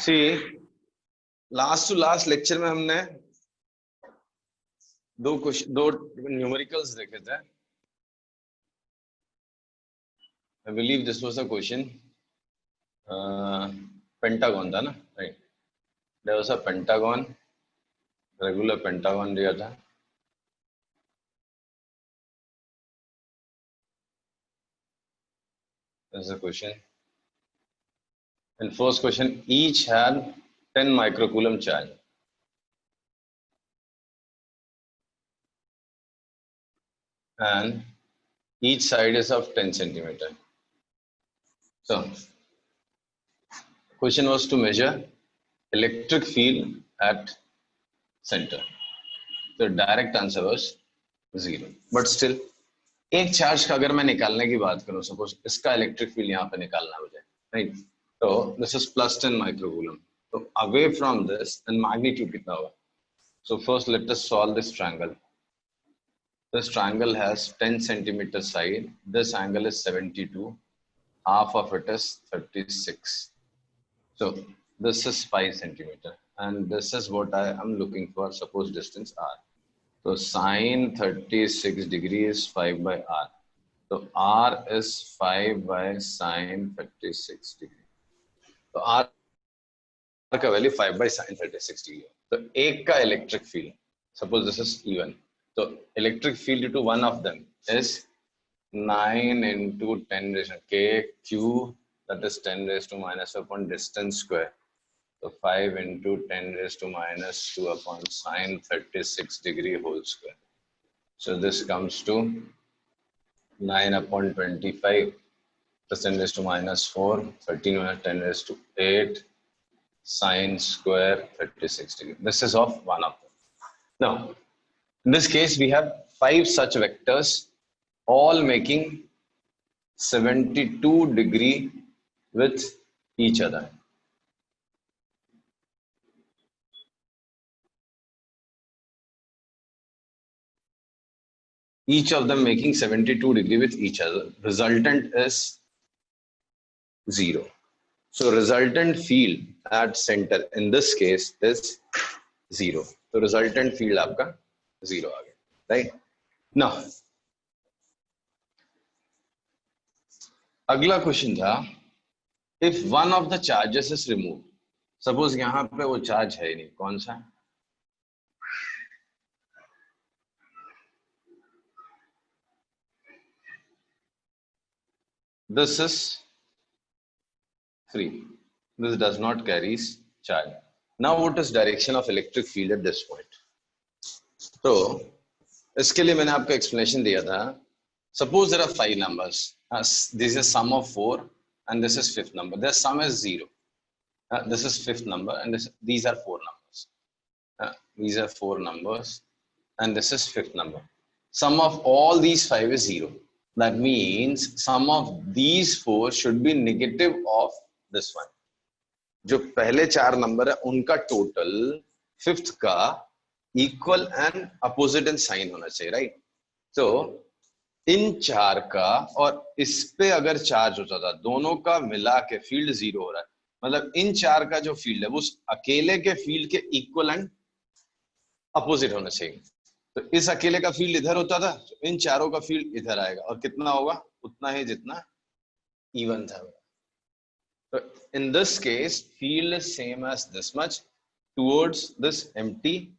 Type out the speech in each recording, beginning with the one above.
C last to last lecture में हमने दो न्यूमेरिकल्स देखे थे. I believe this was a question. Pentagon था ना, right? There was a pentagon, regular pentagon दिया था. That's the question. And first question, each had 10 microcoulomb charge. And each side is of 10 centimeter. So, question was to measure electric field at center. The direct answer was 0. But still, एक charge का अगर मैं निकालने की बात करूं, suppose इसका electric field यहाँ पे निकालना मुझे, राइट? तो दिस इज +10 माइक्रोकूलम. तो away from this and magnitude कितना होगा? So first let us solve this triangle. This triangle has 10 centimeter side. This angle is 72. Half of it is 36. So this is 5 centimeter. And this is what I am looking for. Suppose distance R. So sine 36 degree is 5 by R. So R is 5 by sine 36 degree. So R का value 5 by sine 36 degree. So एक का electric field. Suppose this is E1. So electric field to one of them is 9 into 10 raised to k q, that is 10 raised to minus upon distance square. So 5 into 10 raised to minus 2 upon sine 36 degree whole square. So this comes to 9 upon 25 plus 10 raised to minus 4, 13 minus 10 raised to 8 sine square 36 degree. This is of one of them. Now, in this case, we have 5 such vectors, all making 72 degree with each other. Each of them making 72 degree with each other. Resultant is 0. So resultant field at center in this case is 0. So resultant field आपका 0 आ गया, right? Now, अगला question था, if one of the charges is removed. Suppose यहाँ पे वो charge है नहीं, कौन सा? This is free. This does not carry charge. Now what is direction of electric field at this point? तो इसके लिए मैंने आपको explanation दिया था. Suppose there are 5 numbers. This is sum of 4 and this is 5th number. Their sum is 0. This is 5th number and these are 4 numbers. These are 4 numbers and this is 5th number. Sum of all these 5 is 0. That means sum of these 4 should be negative of this one. जो पहले 4 number है उनका total 5th का equal and opposite in sign होना चाहिए, right? तो इन 4 का और इस पे अगर चार्ज होता था, दोनों का मिला के फील्ड 0 हो रहा है. मतलब इन 4 का जो फील्ड है वो अकेले के फील्ड के इक्वल एंड अपोजिट होना चाहिए. तो इस अकेले का फील्ड इधर होता था, तो इन चारों का फील्ड इधर आएगा और कितना होगा? उतना ही जितना E1 था. So in this case, field is same as this much towards this empty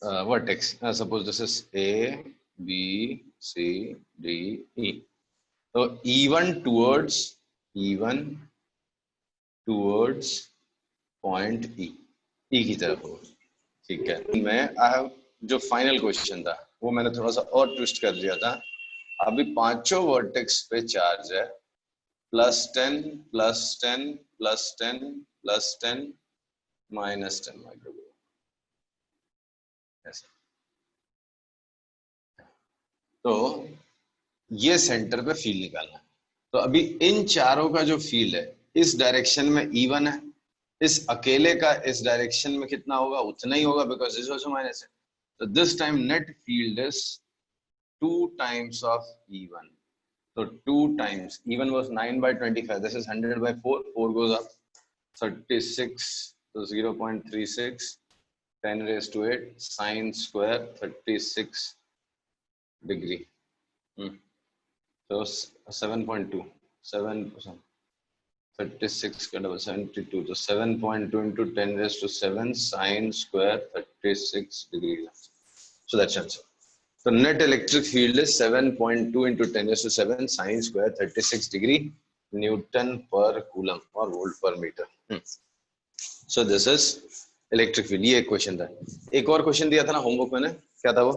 vertex. Suppose this is A, B, C, D, E. So E1 towards point E. E की तरफ हो. ठीक है. मैं जो फाइनल क्वेश्चन था वो मैंने थोड़ा सा और ट्विस्ट कर दिया था. अभी पांचों वर्टेक्स पे चार्ज है +10 +10 +10 +10 -10 माइक्रोकूलम. तो ये सेंटर पे फील्ड निकालना है. तो अभी इन चारों का जो फील्ड है इस डायरेक्शन में E1 है, इस अकेले का इस डायरेक्शन में कितना होगा? उतना ही होगा, बिकॉज दिस आल्सो माइनस है. तो this time net field is 2 times of E1. So 2 times E1 was 9 by 25. This is 100 by 4. 4 goes up. 36 तो 0.36 10⁻⁸ sin square 36 डिग्री, तो 7.2 7% 36 का डबल 72, तो 7.2 into 10⁻⁷ sin square 36 degree. So that's answer. So net electric field is 7.2 into 10⁻⁷ sin square 36 degree Newton per coulomb or volt per meter. So this is electric field. ये एक question था. एक और question दिया था ना homework में, क्या था वो?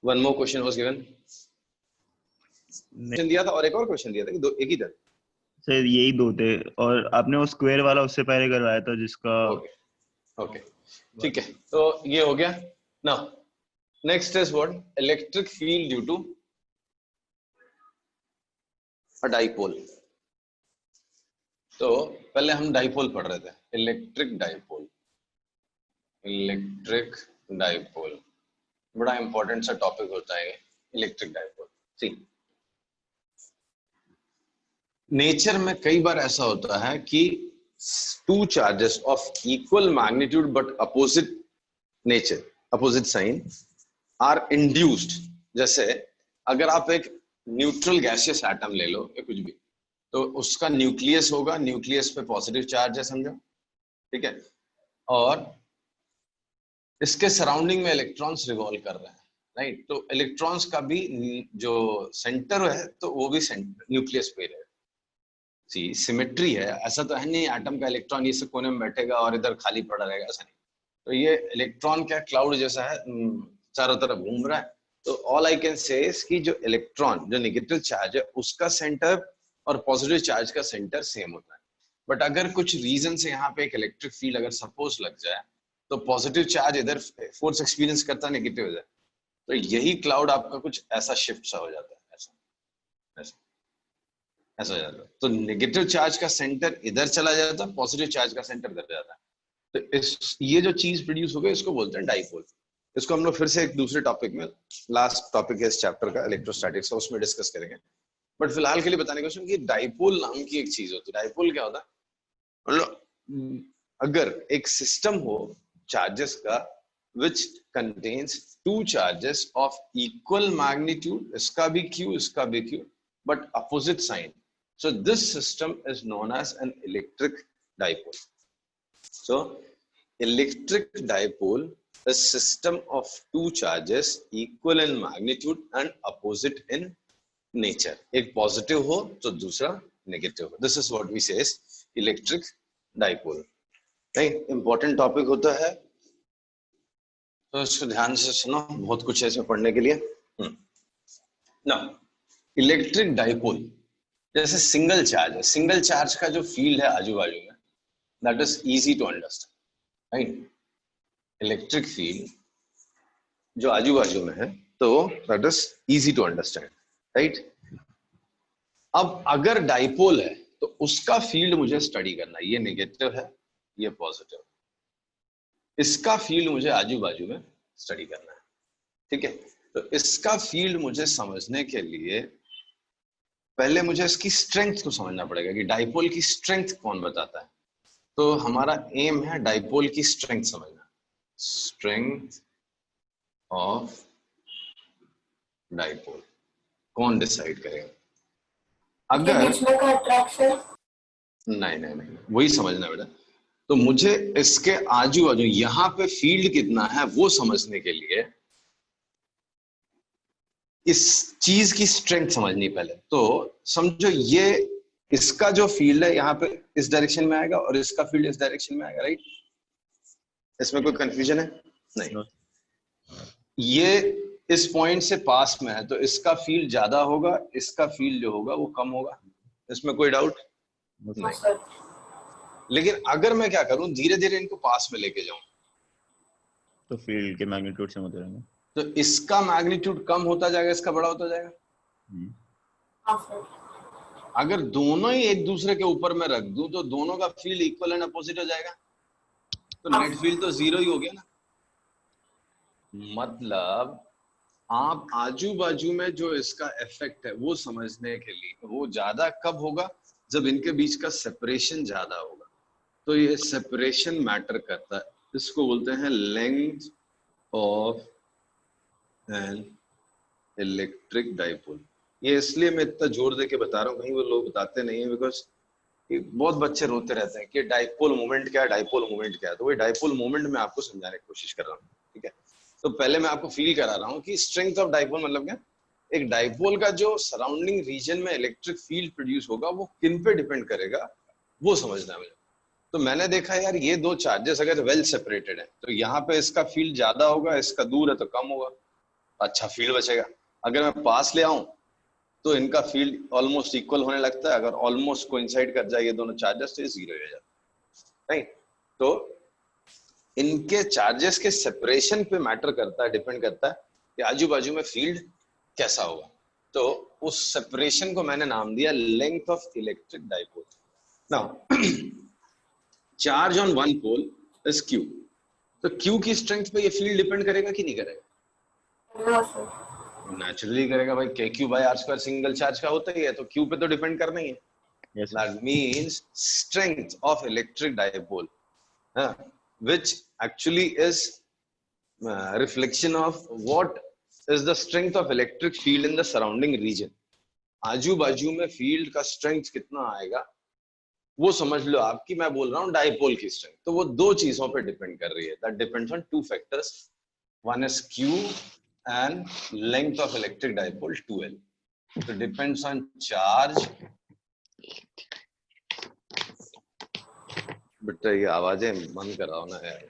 One more question was given. Question दिया था और एक और क्वेश्चन दिया था कि दो एक ही था? सर यही दो थे, और आपने वो स्क्वायर वाला उससे पहले करवाया था जिसका. ओके ठीक है, तो ये हो गया. Now next is what? Electric field due to a dipole. तो पहले हम डाइपोल पढ़ रहे थे. इलेक्ट्रिक डाइपोल, इलेक्ट्रिक डाइपोल बड़ा इंपॉर्टेंट सा टॉपिक होता है इलेक्ट्रिक डाइपोल. सी, नेचर में कई बार ऐसा होता है कि two charges of equal magnitude but opposite nature, opposite sign are induced. जैसे अगर आप एक न्यूट्रल गैसियस एटम ले लो या कुछ भी, तो उसका न्यूक्लियस होगा, न्यूक्लियस पे पॉजिटिव चार्ज है समझो, ठीक है, और इसके सराउंडिंग में इलेक्ट्रॉन्स रिवॉल्व कर रहे हैं, राइट. तो इलेक्ट्रॉन्स का भी जो सेंटर है तो वो भी न्यूक्लियस पे है. सी, सिमेट्री है. ऐसा तो है नहीं एटम का इलेक्ट्रॉन इस कोने में बैठेगा और इधर खाली पड़ा रहेगा, ऐसा नहीं. तो ये इलेक्ट्रॉन क्या क्लाउड जैसा है, चारों तरफ घूम रहा है. तो all I can say is कि जो इलेक्ट्रॉन, जो नेगेटिव चार्ज है उसका सेंटर और पॉजिटिव चार्ज का सेंटर सेम होता है. बट अगर कुछ रीजन से यहाँ पे एक इलेक्ट्रिक फील्ड अगर सपोज लग जाए तो पॉजिटिव चार्ज इधर फोर्स एक्सपीरियंस करता है, नेगेटिव हो जाए, तो यही क्लाउड आपका कुछ ऐसा शिफ्ट सा हो जाता है, ऐसा हो जाता है. तो नेगेटिव चार्ज का सेंटर इधर चला जाता है, पॉजिटिव चार्ज का सेंटर इधर जाता है. तो ये जो चीज प्रोड्यूस हो गई इसको बोलते हैं डाइपोल. इसको हम लोग फिर से एक दूसरे टॉपिक में, लास्ट टॉपिक है इस चैप्टर का इलेक्ट्रोस्टैटिक्स का, उसमें डिस्कस करेंगे. बट फिलहाल के लिए बताने का कि डाइपोल नाम की एक चीज होती है. डाइपोल क्या होता है? मतलब अगर एक सिस्टम हो चार्जेस का which contains two charges of equal magnitude, इसका भी Q, इसका भी Q, but opposite sign. So this system is known as an electric dipole. So electric dipole is system of two charges equal in magnitude and opposite in nature. एक positive हो तो दूसरा negative हो. This is what we say is electric dipole. Right? Important topic होता है, तो इसको ध्यान से सुनो, बहुत कुछ है इसमें पढ़ने के लिए. ना इलेक्ट्रिक डाइपोल जैसे सिंगल चार्ज है, सिंगल चार्ज का जो फील्ड है आजू बाजू में, that is easy to understand, right. Electric field जो आजू बाजू में है तो that is easy to understand, right. अब अगर डाइपोल है तो उसका फील्ड मुझे स्टडी करना है. ये नेगेटिव है, ये पॉजिटिव, इसका फील्ड मुझे आजू बाजू में स्टडी करना है, ठीक है. तो इसका फील्ड मुझे समझने के लिए पहले मुझे इसकी स्ट्रेंथ को समझना पड़ेगा कि डाइपोल की स्ट्रेंथ कौन बताता है. तो हमारा एम है डाइपोल की स्ट्रेंथ समझना. स्ट्रेंथ ऑफ डाइपोल कौन डिसाइड करेगा? अगर नहीं वही समझना बेटा. तो मुझे इसके आजू बाजू यहां पे फील्ड कितना है वो समझने के लिए इस चीज की स्ट्रेंथ समझनी पहले. तो समझो ये इसका जो फील्ड है यहाँ पे इस डायरेक्शन में आएगा और इसका फील्ड इस डायरेक्शन में आएगा, राइट. इसमें कोई कंफ्यूजन है? नहीं. ये इस पॉइंट से पास में है तो इसका फील्ड ज्यादा होगा, इसका फील्ड जो होगा वो कम होगा. इसमें कोई डाउट नहीं. लेकिन अगर मैं क्या करूं, धीरे धीरे इनको पास में लेके जाऊं तो फील्ड के मैग्नीट्यूड से होते रहेंगे, तो इसका मैग्नीट्यूड कम होता जाएगा, इसका बड़ा होता जाएगा. अगर दोनों ही एक दूसरे के ऊपर में रख दूं तो दोनों का फील्ड इक्वल एंड अपोजिट हो जाएगा, तो नेट फील्ड तो जीरो ही हो गया ना. मतलब आप आजू बाजू में जो इसका इफेक्ट है वो समझने के लिए वो ज्यादा कब होगा, जब इनके बीच का सेपरेशन ज्यादा होगा, तो ये सेपरेशन मैटर करता है। इसको बोलते हैं length of an electric dipole. ये इसलिए मैं इतना जोर दे के बता रहा हूँ, कहीं वो लोग बताते नहीं है, बिकॉज बहुत बच्चे रोते रहते हैं कि डाइपोल मोमेंट क्या है, डाइपोल मोमेंट क्या है। तो वही डाइपोल मोमेंट मैं आपको समझाने की कोशिश कर रहा हूँ, ठीक है। तो पहले मैं आपको फील करा रहा हूँ कि स्ट्रेंथ ऑफ डाइपोल मतलब क्या। एक डाइपोल का जो सराउंडिंग रीजन में इलेक्ट्रिक फील्ड प्रोड्यूस होगा वो किन पे डिपेंड करेगा, वो समझना है मुझे। तो मैंने देखा यार, ये दो चार्जेस अगर वेल सेपरेटेड है तो यहाँ पे इसका फील्ड ज्यादा होगा, इसका दूर है तो कम होगा, अच्छा फील्ड बचेगा। अगर मैं पास ले आऊं तो इनका फील्ड ऑलमोस्ट इक्वल होने लगता है। अगर ऑलमोस्ट कोइंसाइड कर जाए ये दोनों चार्जेस तो ये जीरो हो जाता है, नहीं। तो इनके चार्जेस के सेपरेशन पे मैटर करता है, डिपेंड करता है कि आजू बाजू में फील्ड कैसा होगा। तो उस सेपरेशन को मैंने नाम दिया length of electric dipole. Now charge on one pole is Q, तो क्यू की स्ट्रेंथ पे ये फील्ड डिपेंड करेगा कि नहीं करेगा? नेचुरली करेगा भाई, K Q by R square single charge का होता ही है, तो क्यू पे तो डिपेंड करना ही है। Yes, sir. That means strength of electric dipole, which actually is reflection of what is the strength of electric field in the surrounding region. आजू बाजू में फील्ड का स्ट्रेंथ कितना आएगा वो समझ लो आपकी। मैं बोल रहा हूँ डाइपोल की स्ट्रेंथ, तो वो दो चीजों पे डिपेंड कर रही है। That depends on two factors, one is Q and length of electric dipole 2L. So depends on charge। बेटा ये आवाजें बंद कराओ ना यार,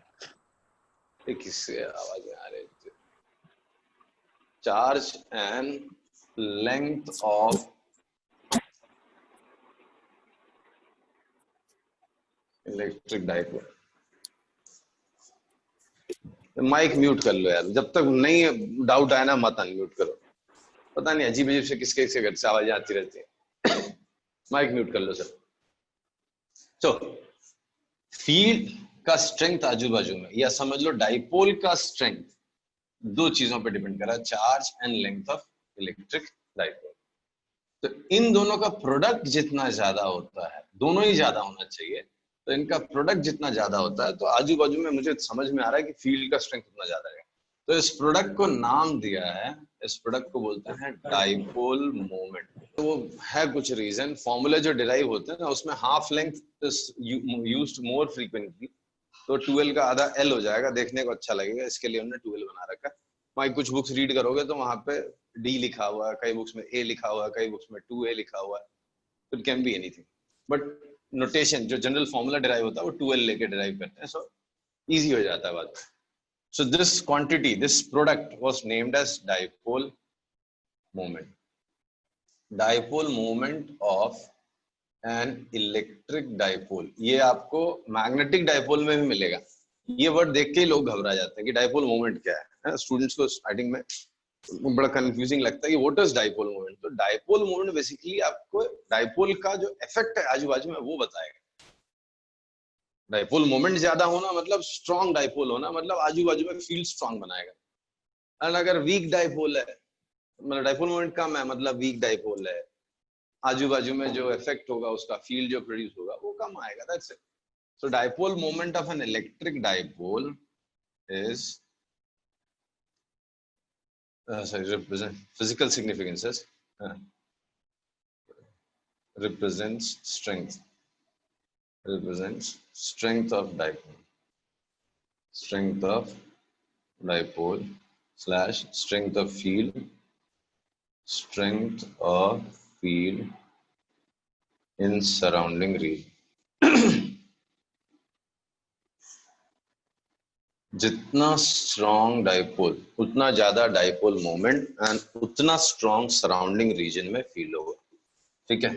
ये किससे आवाजें आ रही थी? Charge and length of electric dipole. Mic mute कर लो यार, जब तक नहीं डाउट आया ना मत अनम्यूट करो। पता नहीं अजीब अजीब से किसके किसके घर से आवाजें आती रहती है। माइक म्यूट कर लो सर। तो फील्ड का स्ट्रेंथ आजू बाजू में, या समझ लो डाइपोल का स्ट्रेंथ दो चीजों पे डिपेंड कर रहा है, charge and length of electric dipole. तो इन दोनों का प्रोडक्ट जितना ज्यादा होता है, दोनों ही ज्यादा होना चाहिए, तो इनका प्रोडक्ट जितना ज्यादा होता है तो आजू बाजू में मुझे समझ में आ रहा है कि फील्ड का स्ट्रेंथ उतना ज्यादा है। तो इस प्रोडक्ट को नाम दिया है, इस प्रोडक्ट को बोलते हैं डाइपोल मोमेंट। तो वो है कुछ रीजन, फॉर्मूला जो डिराइव होते हैं ना उसमें half length is used more frequently, तो 2L का आधा L हो जाएगा, देखने को अच्छा लगेगा, इसके लिए हमने 2L बना रखा है। वहीं कुछ बुक्स रीड करोगे तो वहां पे D लिखा हुआ है, कई बुक्स में A लिखा हुआ है, कई बुक्स में 2A लिखा हुआ है। It can be anything, but notation जो जनरल फॉर्मूला डिराइव होता है वो 2L लेके डिराइव करते हैं, सो इजी हो जाता है बात। So this quantity, this product was named as dipole moment. Dipole moment of an electric dipole. ये आपको मैग्नेटिक डाइपोल में भी मिलेगा। ये वर्ड देख के ही लोग घबरा जाते हैं कि डाइपोल मोमेंट क्या है। स्टूडेंट्स को स्टार्टिंग में बड़ा कंफ्यूजिंग लगता है कि व्हाट इज डाइपोल मोमेंट। तो डाइपोल मोमेंट बेसिकली आपको डाइपोल का जो इफेक्ट है आजू बाजू में वो बताएगा। डाइपोल मोमेंट ज्यादा होना मतलब स्ट्रॉन्ग डाइपोल होना, मतलब आजू बाजू में फील्ड स्ट्रॉन्ग बनाएगा। एंड अगर वीक डाइपोल है, मतलब डाइपोल मोमेंट कम है मतलब वीक डाइपोल है, आजू बाजू में जो इफेक्ट होगा उसका फील्ड जो प्रोड्यूस होगा वो कम आएगा। That's it. So dipole moment of an electric dipole is represent physical significances, represents strength of dipole, strength of dipole slash strength of field in surrounding region. जितना स्ट्रॉन्ग डाइपोल उतना ज्यादा dipole moment and उतना strong surrounding reason में feel होगा। ठीक है,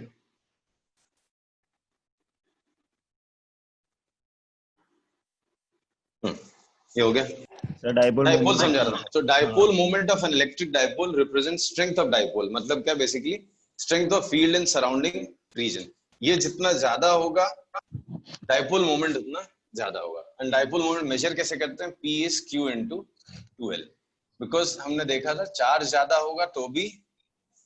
ये हो गया। डाइपोल समझा रहा था। तो dipole moment of an electric dipole represent strength of dipole, मतलब क्या basically strength of field in surrounding reason. ये जितना ज्यादा होगा डाइपोल मोमेंट उतना ज्यादा होगा। एंड डाइपोल मोमेंट मेजर कैसे करते हैं? P is Q into 2L, because हमने देखा था चार्ज ज्यादा होगा तो भी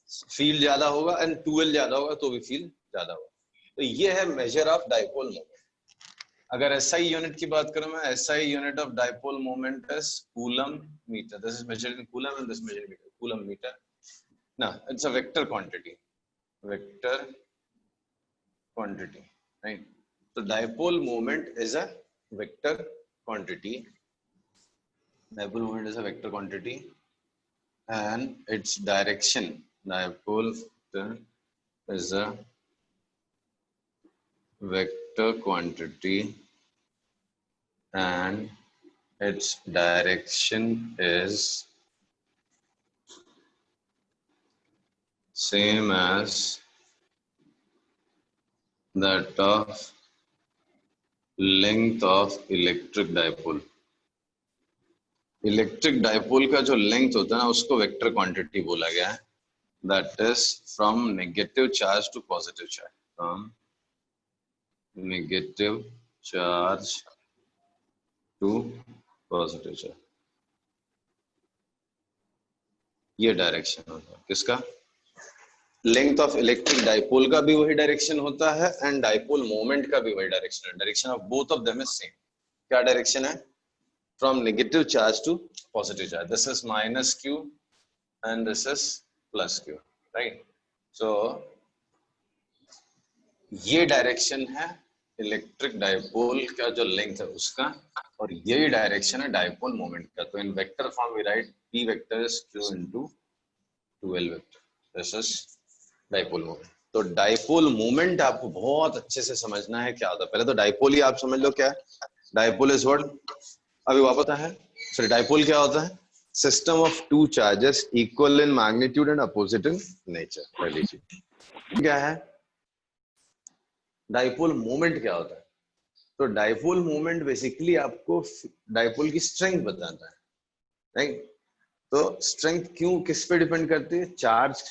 फील्ड ज्यादा होगा एंड 2L ज्यादा होगा तो भी फील्ड ज्यादा होगा। तो ये है मेजर ऑफ डाइपोल मोमेंट। अगर एसआई यूनिट की बात करूं मैं, SI unit of dipole moment is coulomb metre. This is measured in coulomb and this measured in metre, coulomb metre. ना it's a vector quantity, vector quantity, right? So dipole moment is a vector quantity. Dipole moment is a vector quantity, and its direction, dipole is a vector quantity, and its direction is same as that of length of electric dipole. Electric dipole का जो length होता है ना, उसको vector quantity बोला गया है। That is from negative charge to positive charge, from negative charge to positive charge. ये डायरेक्शन होता है किसका? लेंथ ऑफ इलेक्ट्रिक डाइपोल का भी वही डायरेक्शन होता है एंड डाइपोल मोमेंट का भी वही डायरेक्शन है। Direction of both of them is same. क्या डायरेक्शन है? From negative charge to positive charge. This is minus q and this is plus q, right? So ये डायरेक्शन है इलेक्ट्रिक डाइपोल का जो लेंथ है उसका, और यही डायरेक्शन है डाइपोल मोमेंट का। तो in vector form we write p vector is q into 2l vector. This is dipole moment. तो डाइपोल मोमेंट आपको बहुत अच्छे से समझना है क्या होता है। पहले तो डाइपोल ही आप समझ लो क्या है। डाइपोल इज व्हाट, अभी वापस है। सॉरी, डाइपोल क्या होता है? System of two charges equal in magnitude and opposite in nature. पहली चीज क्या है? डाइपोल मोमेंट क्या होता है? तो डाइपोल मोमेंट बेसिकली आपको डाइपोल की स्ट्रेंथ बताता है, राइट? तो स्ट्रेंथ क्यों, किस पे डिपेंड करती है? चार्ज